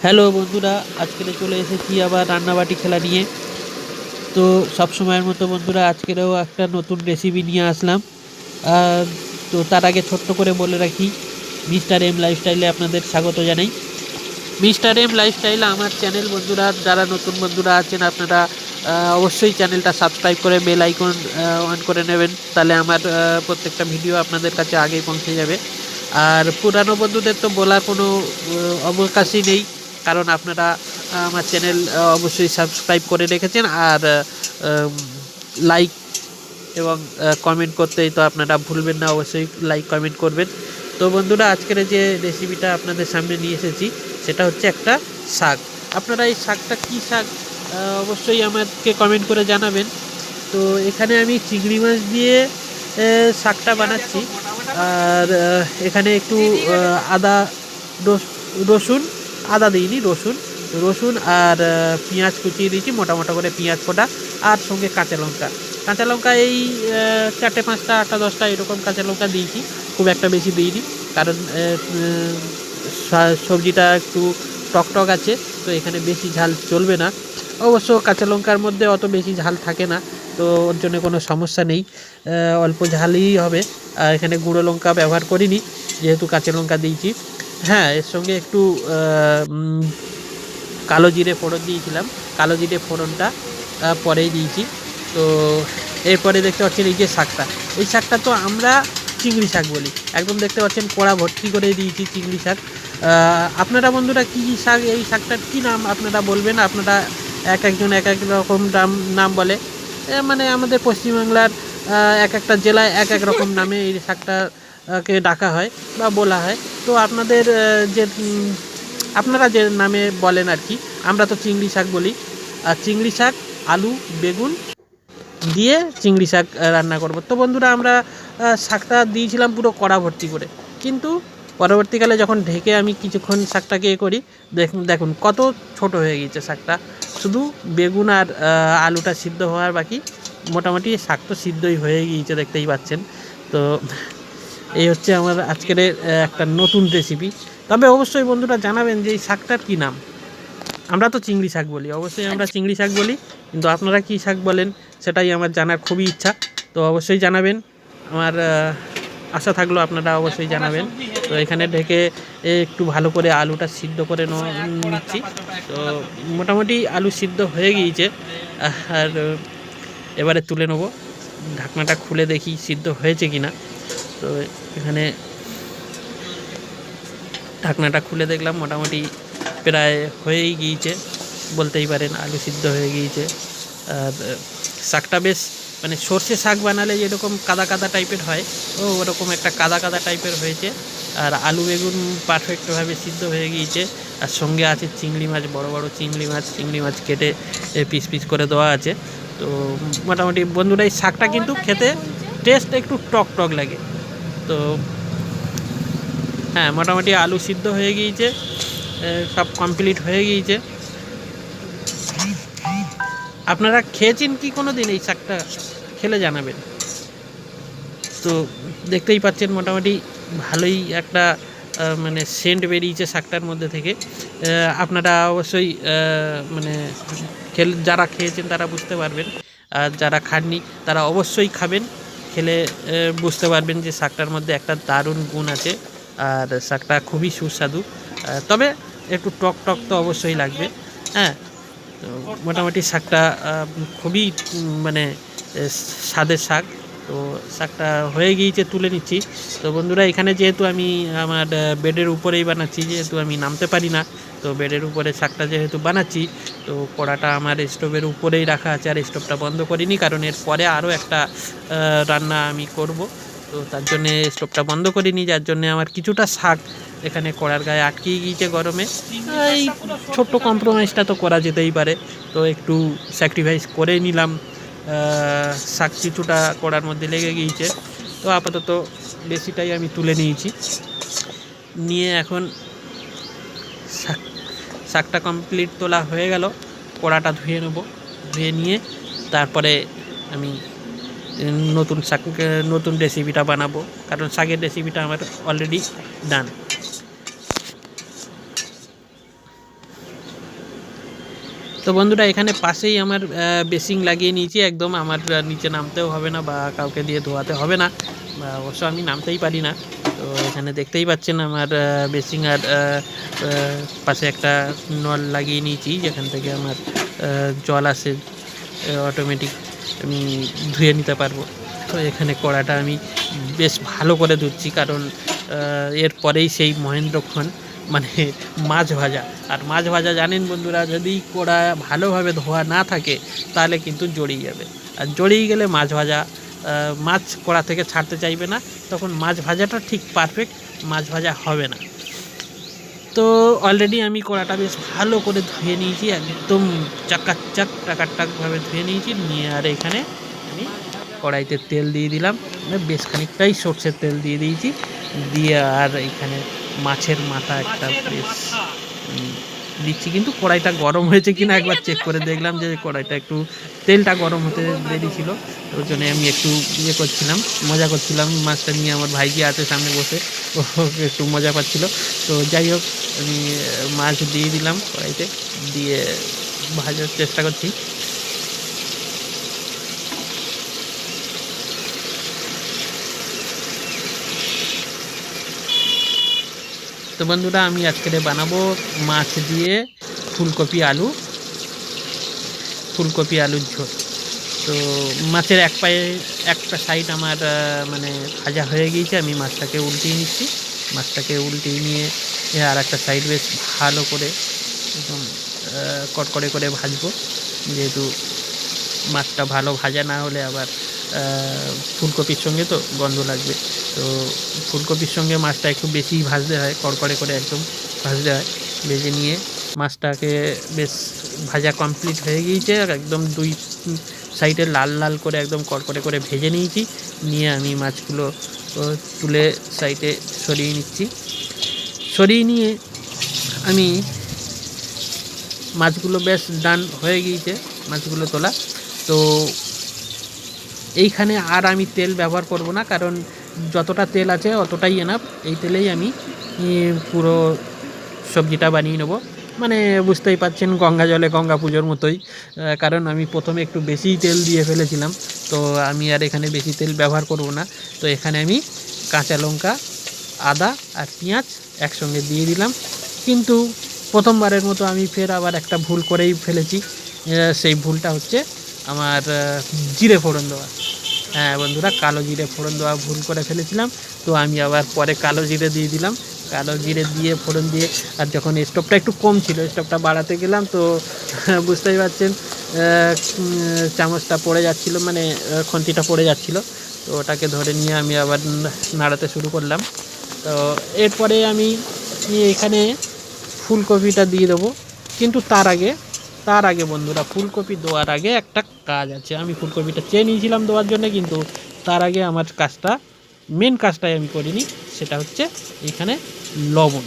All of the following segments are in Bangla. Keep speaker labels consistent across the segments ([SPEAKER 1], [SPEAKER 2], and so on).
[SPEAKER 1] হ্যালো বন্ধুরা, আজকে চলে এসেছি আবার রান্নাবাটি খেলা নিয়ে। তো সব সময়ের মতো বন্ধুরা আজকেরও একটা নতুন রেসিপি নিয়ে আসলাম। আর তো তার আগে ছোট্ট করে বলে রাখি, মিস্টার এম লাইফস্টাইলে আপনাদের স্বাগত জানাই। মিস্টার এম লাইফস্টাইলে আমার চ্যানেল, বন্ধুরা যারা নতুন বন্ধুরা আছেন আপনারা অবশ্যই চ্যানেলটা সাবস্ক্রাইব করে বেল আইকন অন করে নেবেন, তাহলে আমার প্রত্যেকটা ভিডিও আপনাদের কাছে আগেই পৌঁছে যাবে। আর পুরানো বন্ধুদের তো বলার কোনো অবকাশই নেই, কারণ আপনারা আমার চ্যানেল অবশ্যই সাবস্ক্রাইব করে রেখেছেন। আর লাইক এবং কমেন্ট করতেই তো আপনারা ভুলবেন না, অবশ্যই লাইক কমেন্ট করবেন। তো বন্ধুরা, আজকের যে রেসিপিটা আপনাদের সামনে নিয়ে এসেছি সেটা হচ্ছে একটা শাক। আপনারা এই শাকটা কী শাক অবশ্যই আমাকে কমেন্ট করে জানাবেন। তো এখানে আমি চিংড়ি মাছ দিয়ে শাকটা বানাচ্ছি। আর এখানে একটু আদা, রসুন, আদা দিইনি, রসুন রসুন আর পেঁয়াজ কুচিয়ে দিয়েছি, মোটা মোটা করে পেঁয়াজ কোটা, আর সঙ্গে কাঁচা লঙ্কা এই 4টে 5টা 8টা 10টা এরকম কাঁচা লঙ্কা দিয়েছি, খুব একটা বেশি দিইনি, কারণ সবজিটা একটু টক আছে, তো এখানে বেশি ঝাল চলবে না। অবশ্য কাঁচা লঙ্কার মধ্যে অত বেশি ঝাল থাকে না, তো ওর জন্য কোনো সমস্যা নেই, অল্প ঝালই হবে। এখানে গুঁড়ো লঙ্কা ব্যবহার করিনি, যেহেতু কাঁচা লঙ্কা দিয়েছি। হ্যাঁ, এর সঙ্গে একটু কালো জিরে ফোড়ন দিয়েছিলাম, কালো জিরে ফোড়নটা পরেই দিয়েছি। তো এরপরে দেখতে পাচ্ছেন এই যে শাকটা, এই শাকটা তো আমরা চিংড়ি শাক বলি। একদম দেখতে পাচ্ছেন কড়া ভর্তি করে দিয়েছি চিংড়ি শাক। আপনারা বন্ধুরা কী শাক, এই শাকটার কী নাম আপনারা বলবেন। আপনারা একজন এক এক রকম নাম বলে, মানে আমাদের পশ্চিমবাংলার এক একটা জেলায় এক এক রকম নামে এই শাকটাকে ডাকা হয় বা বলা হয়। তো আপনাদের আপনারা যে নামে বলেন আর কি, আমরা তো চিংড়ি শাক বলি। আর চিংড়ি শাক, আলু, বেগুন দিয়ে চিংড়ি শাক রান্না করব। তো বন্ধুরা, আমরা শাকটা দিয়েছিলাম পুরো কড়া ভর্তি করে, কিন্তু পরবর্তীকালে যখন ঢেকে আমি কিছুক্ষণ শাকটাকে করি, দেখুন কত ছোট হয়ে গিয়েছে শাকটা। শুধু বেগুন আর আলুটা সিদ্ধ হওয়ার বাকি, মোটামুটি শাক তো সিদ্ধই হয়ে গিয়েছে, দেখতেই পাচ্ছেন। তো এই হচ্ছে আমার আজকের একটা নতুন রেসিপি। তবে অবশ্যই বন্ধুরা জানাবেন যে এই শাকটার কী নাম। আমরা তো চিংড়ি শাক বলি, অবশ্যই আমরা চিংড়ি শাক বলি, কিন্তু আপনারা কী শাক বলেন সেটাই আমার জানার খুবই ইচ্ছা। তো অবশ্যই জানাবেন, আমার আশা থাকলো আপনারা অবশ্যই জানাবেন। তো এখানে ঢেকে একটু ভালো করে আলুটা সিদ্ধ করে নিচ্ছি। তো মোটামুটি আলু সিদ্ধ হয়ে গিয়েছে, আর এবারে তুলে নেবো। ঢাকনাটা খুলে দেখি সিদ্ধ হয়েছে কি না। তো এখানে ঢাকনাটা খুলে দেখলাম, মোটামুটি প্রায় হয়েই গিয়েছে বলতেই পারেন, আলু সিদ্ধ হয়ে গিয়েছে। আর শাকটা বেশ, মানে সর্ষে শাক বানালে যেরকম কাদা কাদা টাইপের হয়, ও ওরকম একটা কাদা কাদা টাইপের হয়েছে। আর আলু বেগুন পারফেক্টভাবে সিদ্ধ হয়ে গিয়েছে। আর সঙ্গে আছে চিংড়ি মাছ, বড় বড় চিংড়ি মাছ কেটে পিস পিস করে দেওয়া আছে। তো মোটামুটি বন্ধুরা, এই শাকটা কিন্তু খেতে টেস্ট একটু টক টক লাগে। তো হ্যাঁ, মোটামুটি আলু সিদ্ধ হয়ে গিয়েছে, সব কমপ্লিট হয়ে গিয়েছে। আপনারা খেয়েছেন কি কোনো দিন এই শাকটা? খেলে জানাবেন। তো দেখতেই পাচ্ছেন মোটামুটি ভালোই একটা মানে সেন্ট বেরিয়েছে শাকটার মধ্যে থেকে। আপনারা অবশ্যই মানে যারা খেয়েছেন তারা বুঝতে পারবেন, আর যারা খাননি তারা অবশ্যই খাবেন। খেলে বুঝতে পারবেন যে শাকটার মধ্যে একটা দারুণ গুণ আছে, আর শাকটা খুবই সুস্বাদু। তবে একটু টক টক তো অবশ্যই লাগবে। হ্যাঁ, তো মোটামুটি শাকটা খুবই মানে স্বাদের শাক। তো শাকটা হয়ে গিয়েছে, তুলে নিচ্ছি। তো বন্ধুরা, এখানে যেহেতু আমি আমার বেডের উপরেই বানাচ্ছি, যেহেতু আমি নামতে পারি না, তো বেডের উপরে শাকটা যেহেতু বানাচ্ছি, তো কড়াটা আমার স্টোভের উপরেই রাখা আছে, আর স্টোভটা বন্ধ করিনি, কারণ এর পরে আরও একটা রান্না আমি করব। তো তার জন্যে স্টোভটা বন্ধ করিনি, যার জন্যে আমার কিছুটা শাক এখানে কড়ার গায়ে আটকেই গিয়েছে গরমে। এই ছোট্ট কম্প্রোমাইজটা তো করা যেতেই পারে, তো একটু স্যাক্রিফাইস করে নিলাম। শাক কিছুটা কড়ার মধ্যে লেগে গিয়েছে, তো আপাতত বেশিটাই আমি তুলে নিয়েছি। নিয়ে এখন শাকটা কমপ্লিট তোলা হয়ে গেল, কড়াটা ধুয়ে নেব। ধুয়ে নিয়ে তারপরে আমি নতুন রেসিপিটা বানাবো, কারণ শাকের রেসিপিটা আমার অলরেডি ডান। তো বন্ধুরা এখানে পাশেই আমার বেসিং লাগিয়ে নিয়েছি, একদম আমার নিচে নামতেও হবে না বা কাউকে দিয়ে ধোয়াতে হবে না, বা অবশ্য আমি নামতেই পারি না। তো এখানে দেখতেই পাচ্ছেন আমার বেসিং আর পাশে একটা নল লাগিয়ে নিয়েছি যেখান থেকে আমার জল আসে অটোমেটিক, আমি ধুয়ে নিতে পারবো। তো এখানে কড়াটা আমি বেশ ভালো করে ধুচ্ছি, কারণ এরপরেই সেই মহেন্দ্রক্ষণ মানে মাছ ভাজা। আর মাছ ভাজা জানেন বন্ধুরা, যদি কড়া ভালোভাবে ধোয়া না থাকে তাহলে কিন্তু জড়িয়ে যাবে, আর জড়িয়ে গেলে মাছ ভাজা মাছ কড়া থেকে ছাড়তে চাইবে না, তখন মাছ ভাজাটা ঠিক পারফেক্ট মাছ ভাজা হবে না। তো অলরেডি আমি কড়াটা বেশ ভালো করে ধুয়ে নিয়েছি, একদম টাকাটাকভাবে ধুয়ে নিয়েছি নিয়ে, আর এখানে আমি কড়াইতে তেল দিয়ে দিলাম, বেশ খানিকটাই সর্ষের তেল দিয়ে দিয়েছি, দিয়ে আর এখানে মাছের মাথা একটা বেশ দিচ্ছি। কিন্তু কড়াইটা গরম হয়েছে কিনা একবার চেক করে দেখলাম, যে কড়াইটা একটু তেলটা গরম হতে দেরি ছিল, ওই জন্য আমি একটু করছিলাম, মজা করছিলাম মাছটা নিয়ে। আমার ভাইজি আছে সামনে বসে, ও একটু মজা পাচ্ছিল। তো যাই হোক, আমি মাছ দিয়ে দিলাম কড়াইতে, দিয়ে ভাজার চেষ্টা করছি। তো বন্ধুরা আমি আজকে বানাবো মাছ দিয়ে ফুলকপি আলুর ঝোল। তো মাছের একটা সাইড আমার মানে ভাজা হয়ে গিয়েছে, আমি মাছটাকে উল্টিয়ে নিচ্ছি। মাছটাকে উল্টিয়ে নিয়ে আর একটা সাইড বেশ ভালো করে একদম কড়কড়ে করে ভাজবো, যেহেতু মাছটা ভালো ভাজা না হলে আবার ফুলকপির সঙ্গে তো গন্ধ লাগবে। তো ফুলকপির সঙ্গে মাছটা একটু বেশি ভাজতে হয়, কড়কড়ে করে একদম ভাজতে হয়। ভেজে নিয়ে মাছটাকে বেশ ভাজা কমপ্লিট হয়ে গিয়েছে, একদম দুই সাইডে লাল লাল করে একদম কড়কড়ে করে ভেজে নিয়েছি। নিয়ে আমি মাছগুলো তুলে সাইডে সরিয়ে নিচ্ছি। সরিয়ে নিয়ে আমি মাছগুলো বেশ ডান হয়ে গিয়েছে, মাছগুলো তোলা। তো এইখানে আর আমি তেল ব্যবহার করব না, কারণ যতটা তেল আছে অতটাই এনাফ। এই তেলেই আমি পুরো সবজিটা বানিয়ে নেব। মানে বুঝতেই পারছেন গঙ্গা জলে গঙ্গা পুজোর মতোই, কারণ আমি প্রথমে একটু বেশিই তেল দিয়ে ফেলেছিলাম। তো আমি আর এখানে বেশি তেল ব্যবহার করব না। তো এখানে আমি কাঁচা লঙ্কা, আদা আর পেঁয়াজ একসঙ্গে দিয়ে দিলাম। কিন্তু প্রথমবারের মতো আমি ফের আবার একটা ভুল করেই ফেলেছি। সেই ভুলটা হচ্ছে আমার জিরে ফোড়ন দেওয়া। হ্যাঁ বন্ধুরা, কালো জিরে ফোড়ন দেওয়া ভুল করে ফেলেছিলাম। তো আমি আবার পরে কালো জিরে দিয়ে দিলাম। কালো জিরে দিয়ে ফোড়ন দিয়ে, আর যখন স্টোভটা একটু কম ছিল, স্টোভটা বাড়াতে গেলাম, তো বুঝতেই পারছেন চামচটা পড়ে যাচ্ছিলো, মানে খুন্তিটা পড়ে যাচ্ছিলো। তো ওটাকে ধরে নিয়ে আমি আবার নাড়াতে শুরু করলাম। তো এরপরে আমি এখানে ফুলকপিটা দিয়ে দেবো। কিন্তু তার আগে বন্ধুরা, ফুলকপি দেওয়ার আগে একটা কাজ আছে। আমি ফুলকপিটা চেয়ে নিয়েছিলাম দেওয়ার জন্য, কিন্তু তার আগে আমার মেন কাজটাই আমি করিনি। সেটা হচ্ছে এখানে লবণ,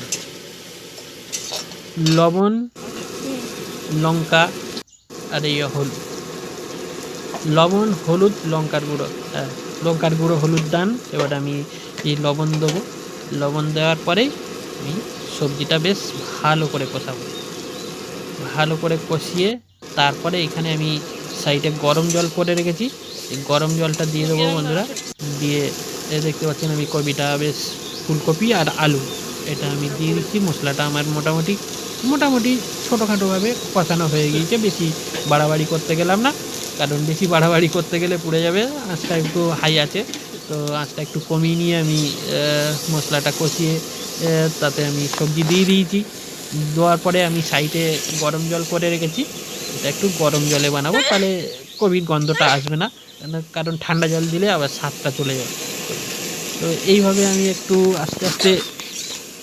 [SPEAKER 1] লঙ্কা আর এই লবণ, হলুদ, লঙ্কার গুঁড়ো, হলুদ দান। এবার আমি এই লবণ দেবো। লবণ দেওয়ার পরেই আমি সবজিটা বেশ ভালো করে কষিয়ে তারপরে এখানে আমি সাইডে গরম জল করে রেখেছি, এই গরম জলটা দিয়ে দেবো বন্ধুরা। দিয়ে দেখতে পাচ্ছেন আমি ফুলকপি আর আলু এটা আমি দিয়ে দিচ্ছি। মশলাটা আমার মোটামুটি ছোটোখাটোভাবে কষানো হয়ে গিয়েছে, বেশি বাড়াবাড়ি করতে গেলাম না, কারণ বেশি বাড়াবাড়ি করতে গেলে পুড়ে যাবে। আঁচটা একটু হাই আছে, তো আঁচটা একটু কমিয়ে নিয়ে আমি মশলাটা কষিয়ে তাতে আমি সবজি দিয়ে দিয়েছি। দেওয়ার পরে আমি সাইডে গরম জল করে রেখেছি, এটা একটু গরম জলে বানাবো, তাহলে কবির গন্ধটা আসবে না, কারণ ঠান্ডা জল দিলে আবার স্বাদটা চলে যাবে। তো এইভাবে আমি একটু আস্তে আস্তে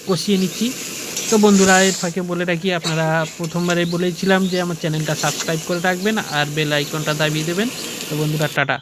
[SPEAKER 1] কষিয়ে নিচ্ছি। তো বন্ধুরা এর ফাঁকে বলে রাখি, আপনারা প্রথমবারে বলেছিলাম যে আমার চ্যানেলটা সাবস্ক্রাইব করে রাখবেন আর বেল আইকনটা দাবিয়ে দেবেন। তো বন্ধুরা টাটা।